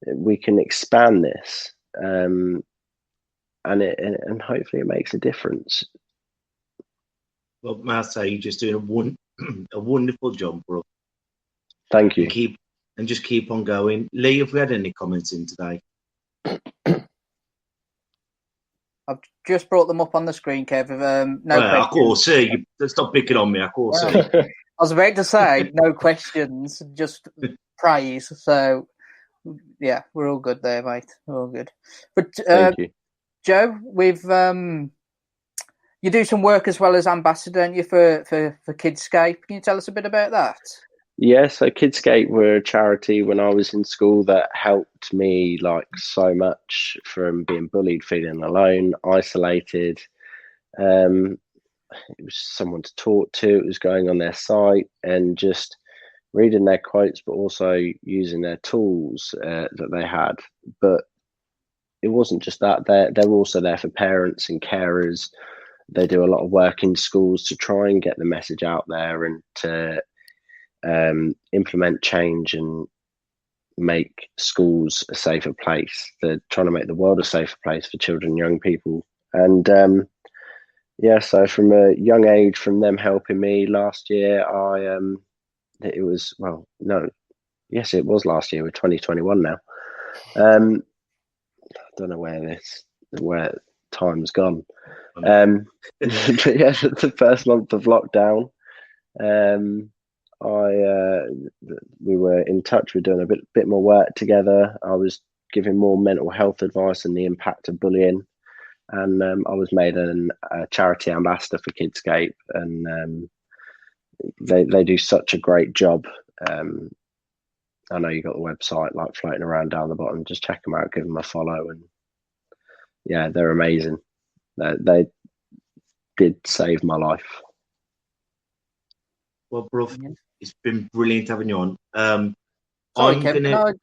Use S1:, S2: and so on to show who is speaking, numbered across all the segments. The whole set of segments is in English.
S1: we can expand this, and hopefully it makes a difference.
S2: Well, may I say, you're just doing a wonderful job, bro.
S1: Thank
S2: And
S1: you.
S2: just keep on going. Lee, have we had any comments in today?
S3: I've just brought them up on the screen, Kev. No
S2: well,
S3: questions.
S2: Of course, you stop picking on me. Of course,
S3: I was about to say no questions, just praise. So, yeah, we're all good there, mate. We're all good. But
S1: Thank you,
S3: Joe. We've you do some work as well as ambassador, don't you, for Kidscape? Can you tell us a bit about that?
S1: Yeah, so Kidscape were a charity when I was in school that helped me like so much from being bullied, feeling alone, isolated. It was someone to talk to. It was going on their site and just reading their quotes, but also using their tools that they had. But it wasn't just that. They're also there for parents and carers. They do a lot of work in schools to try and get the message out there and to implement change and make schools a safer place. They're trying to make the world a safer place for children and young people. And yeah, so from a young age, from them helping me last year, it was, well, no, yes, it was last year. We're 2021 now. I don't know where time's gone. But yeah, the first month of lockdown, we were in touch. We're doing a bit more work together. I was giving more mental health advice and the impact of bullying, and I was made a charity ambassador for Kidscape, and they do such a great job. I know you got the website like floating around down the bottom. Just check them out, give them a follow, and yeah, they're amazing. They did save my life.
S2: Well, bro, it's been brilliant having you on.
S3: Sorry, Kevin. I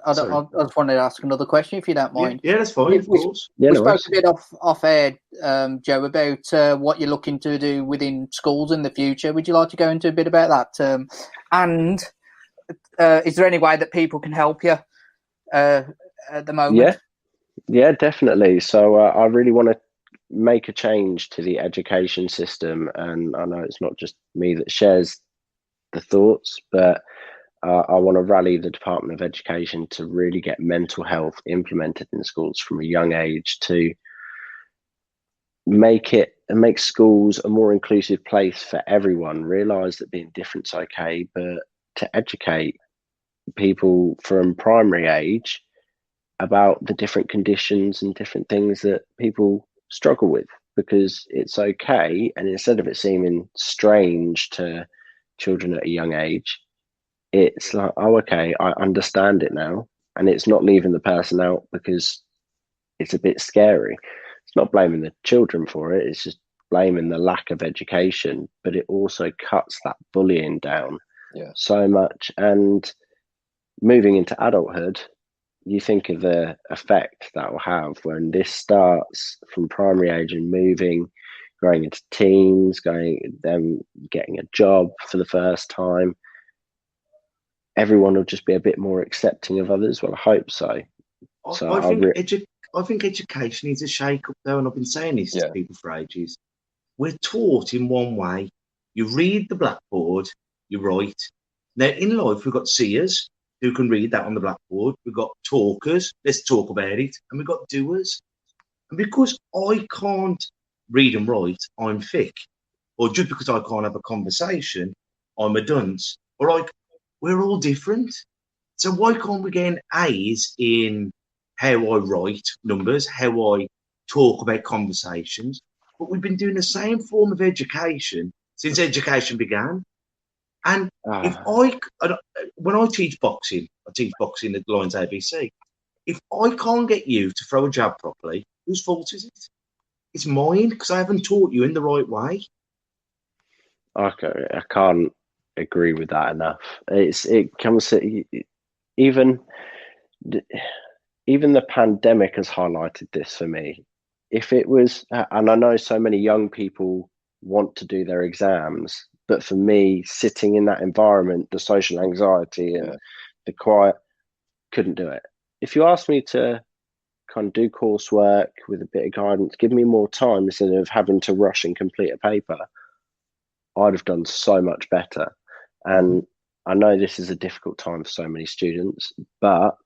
S3: just wanted to ask another question, if you don't mind.
S2: Yeah, that's fine, of course.
S1: Yeah,
S3: we spoke a bit off air, Joe, about what you're looking to do within schools in the future. Would you like to go into a bit about that? And is there any way that people can help you at the moment?
S1: Yeah, definitely. So I really want to make a change to the education system, and I know it's not just me that shares the thoughts, but I want to rally the Department of Education to really get mental health implemented in schools from a young age, to make schools a more inclusive place for everyone. Realize that being different's okay, but to educate people from primary age about the different conditions and different things that people struggle with, because it's okay. And instead of it seeming strange to children at a young age, it's like, oh, okay, I understand it now. And it's not leaving the person out because it's a bit scary. It's not blaming the children for it. It's just blaming the lack of education, but it also cuts that bullying down so much. And moving into adulthood, you think of the effect that will have when this starts from primary age and growing into teens, them getting a job for the first time. Everyone will just be a bit more accepting of others. Well, I hope so.
S2: I think education needs a shake-up, though, and I've been saying this to people for ages. We're taught in one way. You read the blackboard, you write. Now, in life, we've got seers who can read that on the blackboard. We've got talkers, let's talk about it, and we've got doers. And because I can't read and write, I'm thick. Or just because I can't have a conversation, I'm a dunce. Or like, we're all different. So why can't we get A's in how I write numbers, how I talk about conversations? But we've been doing the same form of education since education began. And when I teach boxing at the Lions ABC. If I can't get you to throw a jab properly, whose fault is it? It's mine, because I haven't taught you in the right way.
S1: Okay, I can't agree with that enough. It comes to even the pandemic has highlighted this for me. If it was, and I know so many young people want to do their exams, but for me, sitting in that environment, the social anxiety and the quiet, couldn't do it. if you ask me to kind of do coursework with a bit of guidance, give me more time instead of having to rush and complete a paper, I'd have done so much better. And I know this is a difficult time for so many students, but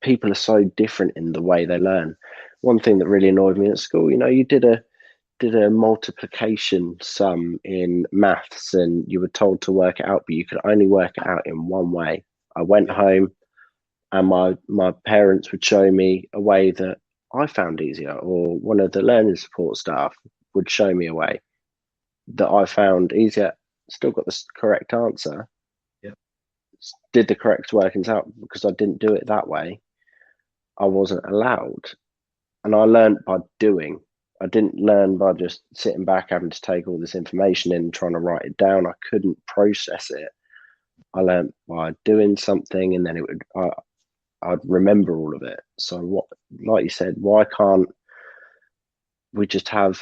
S1: people are so different in the way they learn. One thing that really annoyed me at school, you did a multiplication sum in maths and you were told to work it out, but you could only work it out in one way. I went home and my parents would show me a way that I found easier, or one of the learning support staff would show me a way that I found easier, still got the correct answer, did the correct workings out. Because I didn't do it that way, I wasn't allowed. And I learned by doing. I didn't learn by just sitting back, having to take all this information in and trying to write it down. I couldn't process it. I learned by doing something, and then I'd remember all of it. So what, like you said, why can't we just have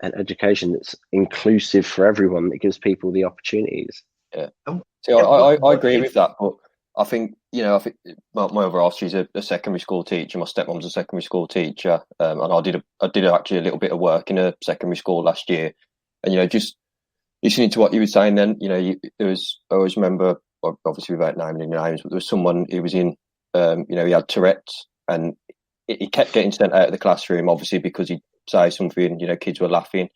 S1: an education that's inclusive for everyone, that gives people the opportunities?
S4: Yeah. See, I agree with that, but I think, I think my other half, she's a secondary school teacher. My stepmom's a secondary school teacher, and I did actually a little bit of work in a secondary school last year. And just listening to what you were saying, then I always remember, obviously without naming any names, but there was someone who was in, he had Tourette's, and he kept getting sent out of the classroom, obviously because he'd say something, kids were laughing,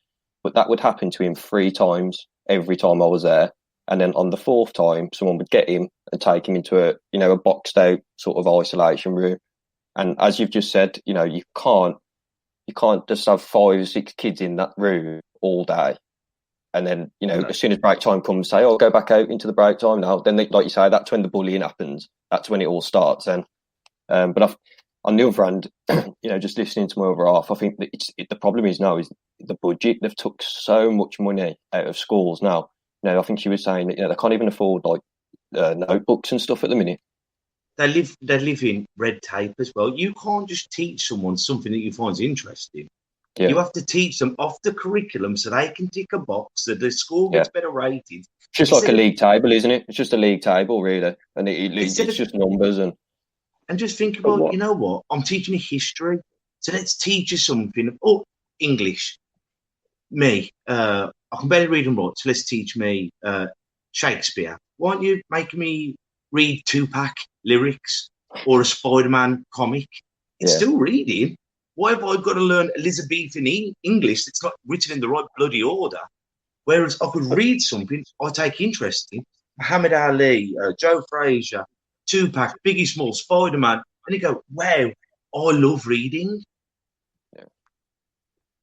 S4: but that would happen to him 3 times every time I was there. And then on the 4th time, someone would get him and take him into a boxed out sort of isolation room. And as you've just said, you can't just have 5 or 6 kids in that room all day. And then, as soon as break time comes, say, go back out into the break time now. Then, like you say, that's when the bullying happens. That's when it all starts. And but on the other hand, just listening to my other half, I think that the problem is now is the budget. They've took so much money out of schools now. I think she was saying that they can't even afford like notebooks and stuff at the minute.
S2: They live in red tape as well. You can't just teach someone something that you find interesting. Yeah. You have to teach them off the curriculum so they can tick a box, that the school gets better rated.
S4: It's just like a league table, isn't it? It's just a league table, really, and it's just numbers and
S2: just think about, you know what? I'm teaching a history, so let's teach you something. Oh, English. Me, I can barely read and write, so let's teach me Shakespeare. Why aren't you making me read Tupac lyrics or a Spider-Man comic? It's still reading. Why have I got to learn Elizabethan English that's not written in the right bloody order? Whereas I could read something I take interest in. Muhammad Ali, Joe Frazier, Tupac, Biggie Smalls, Spider-Man. And you go, wow, I love reading.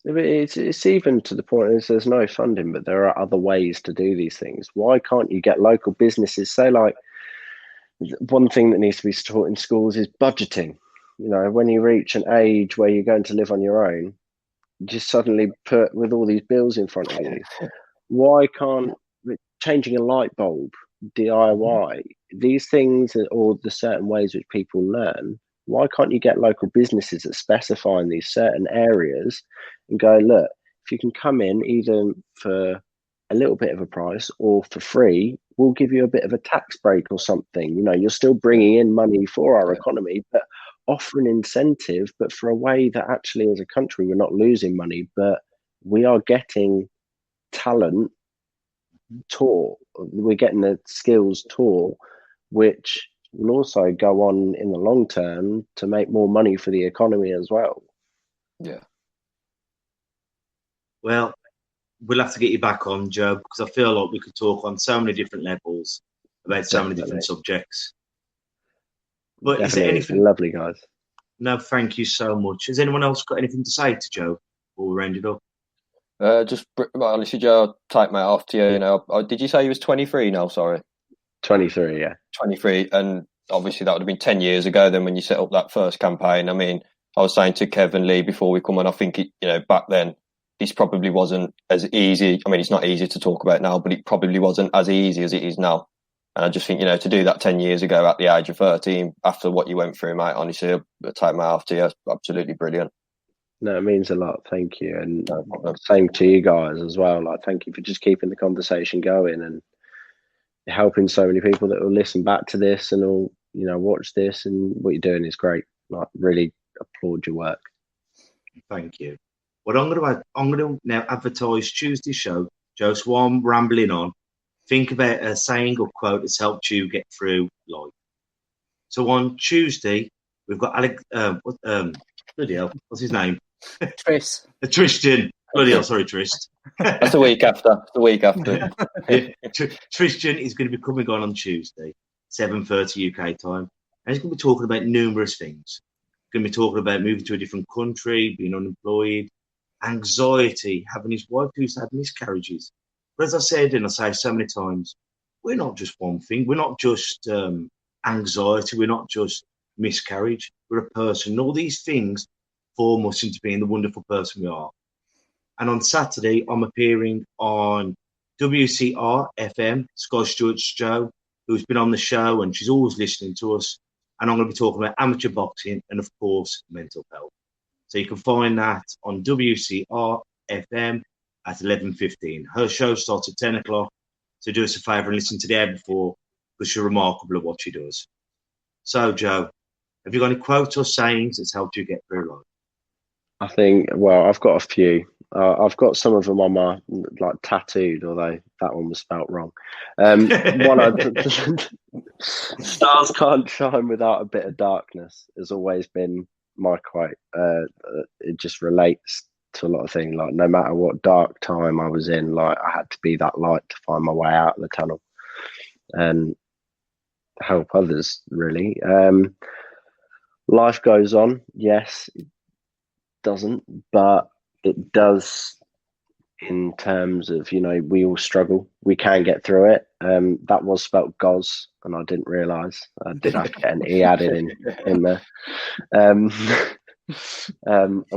S1: It's even to the point is there's no funding, but there are other ways to do these things. Why can't you get local businesses? Say, like, one thing that needs to be taught in schools is budgeting. When you reach an age where you're going to live on your own, just suddenly put with all these bills in front of you. Why can't changing a light bulb, DIY, these things, or the certain ways which people learn? Why can't you get local businesses that specify in these certain areas and go, look, if you can come in either for a little bit of a price or for free, we'll give you a bit of a tax break or something. You're still bringing in money for our economy, but offer an incentive, but for a way that actually as a country, we're not losing money, but we are getting talent taught. We're getting the skills taught, which will also go on in the long term to make more money for the economy as well.
S4: Yeah.
S2: Well, we'll have to get you back on, Joe, because I feel like we could talk on so many different levels about so many different subjects. But
S1: Definitely.
S2: Is there anything?
S1: Lovely, guys.
S2: No, thank you so much. Has anyone else got anything to say to Joe before we round it up?
S4: Honestly, Joe, I'll take my hat off to you. Did you say he was 23 now? Sorry.
S1: 23, yeah.
S4: 23, and obviously that would have been 10 years ago then when you set up that first campaign. I mean, I was saying to Kevin Lee before we come on, I think, back then, this probably wasn't as easy. I mean, it's not easy to talk about now, but it probably wasn't as easy as it is now. And I just think, to do that 10 years ago at the age of 13, after what you went through, mate, honestly, I'll take my hat off to you. Absolutely brilliant.
S1: No, it means a lot. Thank you. And same to you guys as well. Like, thank you for just keeping the conversation going and helping so many people that will listen back to this and will watch this, and what you're doing is great. Like, really applaud your work.
S2: Thank you. Well, I'm gonna now advertise Tuesday's show. Joe, so while I'm rambling on, think about a saying or quote that's helped you get through life. So on Tuesday, we've got bloody hell, what's his name? Tristan. Bloody hell, sorry, Trist.
S4: That's the week after.
S2: Tristan is going to be coming on Tuesday, 7:30 UK time, and he's going to be talking about numerous things. He's going to be talking about moving to a different country, being unemployed, anxiety, having his wife who's had miscarriages. But as I said, and I say so many times, we're not just one thing. We're not just anxiety. We're not just miscarriage. We're a person. And all these things form us into being the wonderful person we are. And on Saturday, I'm appearing on WCR FM, Scott Stewart's show, who's been on the show, and she's always listening to us. And I'm going to be talking about amateur boxing and, of course, mental health. So you can find that on WCR FM at 11:15. Her show starts at 10 o'clock. So do us a favour and listen to the air before, because she's remarkable at what she does. So, Joe, have you got any quotes or sayings that's helped you get through life?
S1: I think, well, I've got a few. I've got some of them on my, tattooed, although that one was spelt wrong. Stars can't shine without a bit of darkness has always been my quote. It just relates to a lot of things. Like, no matter what dark time I was in, I had to be that light to find my way out of the tunnel and help others, really. Life goes on. Yes, it doesn't, but it does in terms of, we all struggle. We can get through it. That was spelt Goz, and I didn't realise. I did have to get an E added in there. I'm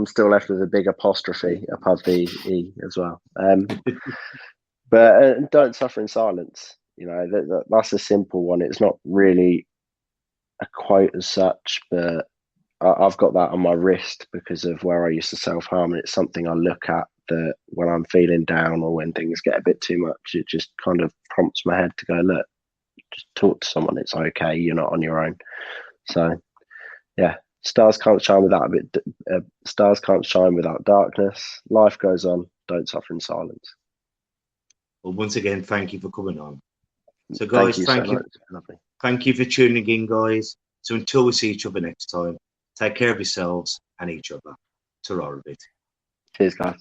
S1: still left with a big apostrophe above the E as well. But don't suffer in silence. That's a simple one. It's not really a quote as such, but I've got that on my wrist because of where I used to self-harm, and it's something I look at that when I'm feeling down or when things get a bit too much, it just kind of prompts my head to go, look, just talk to someone. It's okay. You're not on your own. So, yeah, stars can't shine without stars can't shine without darkness. Life goes on. Don't suffer in silence.
S2: Well, once again, thank you for coming on. So, guys, thank you. Thank you for tuning in, guys. So until we see each other next time, take care of yourselves and each other. Ta-ra a bit.
S1: Cheers, guys.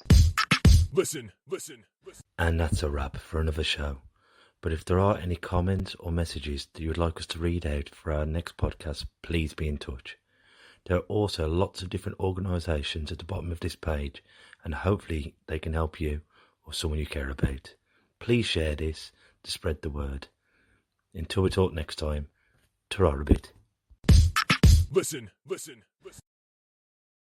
S5: Listen.
S6: And that's a wrap for another show. But if there are any comments or messages that you would like us to read out for our next podcast, please be in touch. There are also lots of different organisations at the bottom of this page, and hopefully they can help you or someone you care about. Please share this to spread the word. Until we talk next time, ta-ra a bit.
S5: Listen.